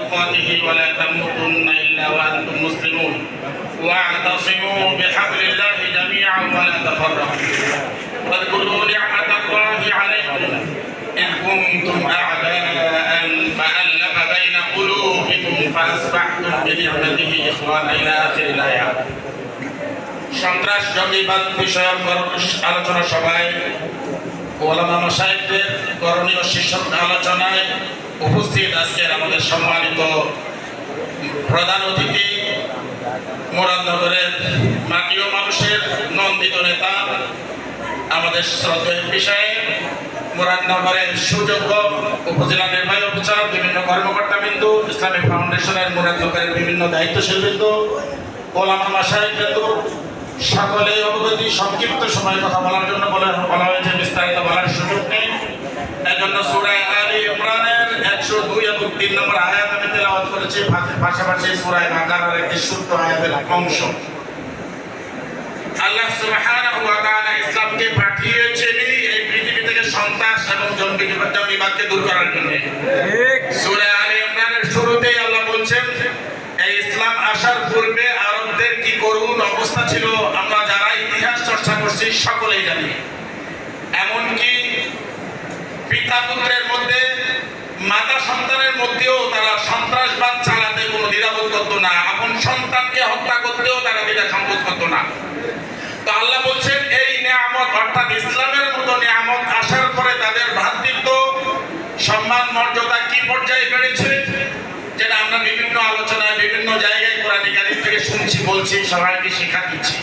تقاته ولا تموتن إلا وأنتم مسلمون واعتصموا بحبل الله جميعا ولا تفرقوا واذكروا نعمة الله عليكم إذ كنتم أعداء فألف بين قلوبكم فأصبحتم بنعمته إخوانا إلى آخر الآيات সন্ত্রাস জঙ্গিবাদ বিষয়ক আলোচনা সভায় ওলামা মাশায়েখদের করণীয় শীর্ষক আলোচনায় উপস্থিত আজকের আমাদের সম্মানিত প্রধান অতিথি মুরাদনগরের মাটি ও মানুষের নন্দিত নেতা আমাদের শ্রদ্ধেয় বিষয়ে মুরাদনগরের সুযোগ্য উপজেলা নির্বাহী অফিসার বিভিন্ন কর্মকর্তাবৃন্দ ইসলামিক ফাউন্ডেশনের মুরাদনগরের বিভিন্ন দায়িত্বশীলবৃন্দ ওলামা মাশায়েখবৃন্দ সকলে অবগতি সংক্ষিপ্ত সময় কথা বলার জন্য বলা হয়েছে, বিস্তারিত বলার সুযোগ নেই। এজন্য সূরা আলে ইমরানের 102 এবং 3 নম্বর আয়াত আমি তেলাওয়াত করেছি, পাশাপাশি সূরা বাকারার একটি ছোট্ট আয়াতের অংশ। আল্লাহ সুবহানাহু ওয়া তাআলা ইসলামকে পাঠিয়েছেন এই পৃথিবী থেকে সন্ত্রাস এবং জঙ্গিবাদকে দূর করার জন্য। সূরা আলে ইমরানের শুরুতেই আল্লাহ বলছেন, এই ইসলাম আসার পূর্বে আরবদের কি করুণ অবস্থা ছিল আমরা যারা ইতিহাস চর্চা করছি সকলেই জানি। এমনকি পিতা পুত্রের মধ্যে, মাতা সন্তানের মধ্যেও তারা সন্ত্রাসবাদ চালাতে কোনো দ্বিধাবোধ করতো না, আপন সন্তানকে হত্যা করতেও তারা দ্বিধা সংকোচ করতো না। তো আল্লাহ বলছেন এই নিয়ামত অর্থাৎ ইসলামের মতো নিয়ামত আসার পরে তাদের ভ্রাতৃত্ব সম্মান মর্যাদা কি পর্যায়ে বেড়েছে, যেটা আমরা বিভিন্ন আলোচনায় বিভিন্ন জায়গায় কোরআন কারীম থেকে শুনছি, বলছি, সবাইকে শিক্ষা দিচ্ছি।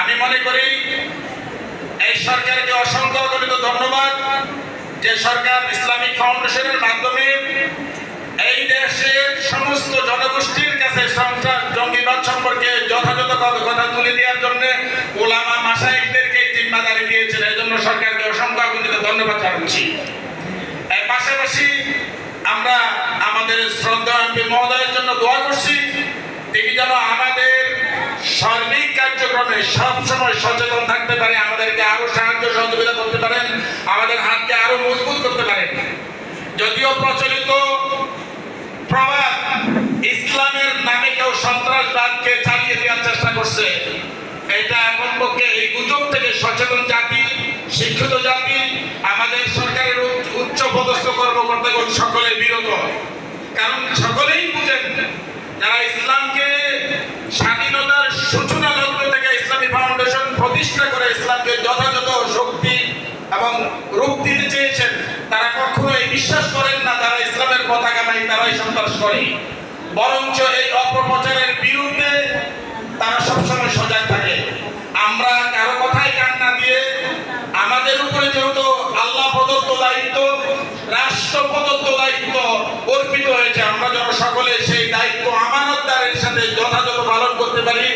আমি মনে করি এই সরকারকে অসংখ্য অগণিত ধন্যবাদ যে সরকার ইসলামিক ফাউন্ডেশনের মাধ্যমে এই দেশের সমস্ত জনগোষ্ঠীর কাছে সন্ত্রাস জঙ্গিবাদ সম্পর্কে যথাযথ কথা তুলে দেওয়ার জন্য ওলামা মাশায়েখদেরকে জিম্মাদারি দিয়েছেন। এই জন্য সরকারকে অসংখ্য অগণিত ধন্যবাদ জানাচ্ছি। এর পাশাপাশি আমরা আমাদের শ্রদ্ধা এমপি মহোদয়ের জন্য দোয়া করছি, তিনি যেন আমাদের সার্বিক কার্যক্রমে সবসময় সচেতন থাকতে পারে, আমাদেরকে আরো সাহায্য সহযোগিতা করতে পারেন, আমাদের হাতকে আরো মজবুত করতে পারেন। যদিও প্রচলিত প্রবাদ ইসলামের নামে কেউ সন্ত্রাসবাদকে চালিয়ে দেওয়ার চেষ্টা করছে, এটা এখন পক্ষে এই গুজব থেকে সচেতন জাতি, শিক্ষিত জাতি, আমাদের সরকারের উচ্চ পদস্থ কর্মকর্তাগণ সকলে বিরত। কারণ সকলেই বুঝেন যারা ইসলামকে স্বাধীনতার সূচনা লগ্ন থেকে ইসলামী ফাউন্ডেশন প্রতিষ্ঠা করে ইসলামকে যথাযথ শক্তি এবং রূপ দিতে চেয়েছেন, তারা কখনো এই বিশ্বাস করেন না যারা ইসলামের পতাকা নাই তারাই সন্ত্রাস করে, বরঞ্চ এই অপপ্রচারের বিরুদ্ধে তারা সবসময় সজাগ থাকে। আমরা কারো কথাই কান না দিয়ে আমাদের উপরে যেহেতু আল্লাহ প্রদত্ত দায়িত্ব, রাষ্ট্র প্রদত্ত দায়িত্ব অর্পিত হয়েছে, আমরা যেন সকলে সেই দায়িত্ব আমানতদারের সাথে যথাযথ পালন করতে পারি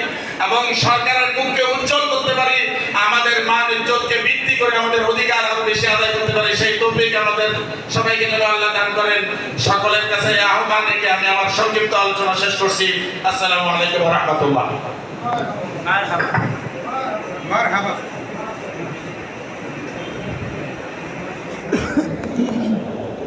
এবং সরকারের মুখকে উজ্জ্বল করতে পারি, আমাদের মান ইজ্জতকে বৃদ্ধি করে আমাদের অধিকার আরো বেশি আদায় করতে পারি, সেই তৌফিক আমাদের সবাইকে যেন আল্লাহ দান করেন। সকলের কাছে আহ্বান রেখে আমি আমার সংক্ষিপ্ত আলোচনা শেষ করছি। আসসালামু আলাইকুম ওয়া রাহমাতুল্লাহ। মারহাবা মারহাবা।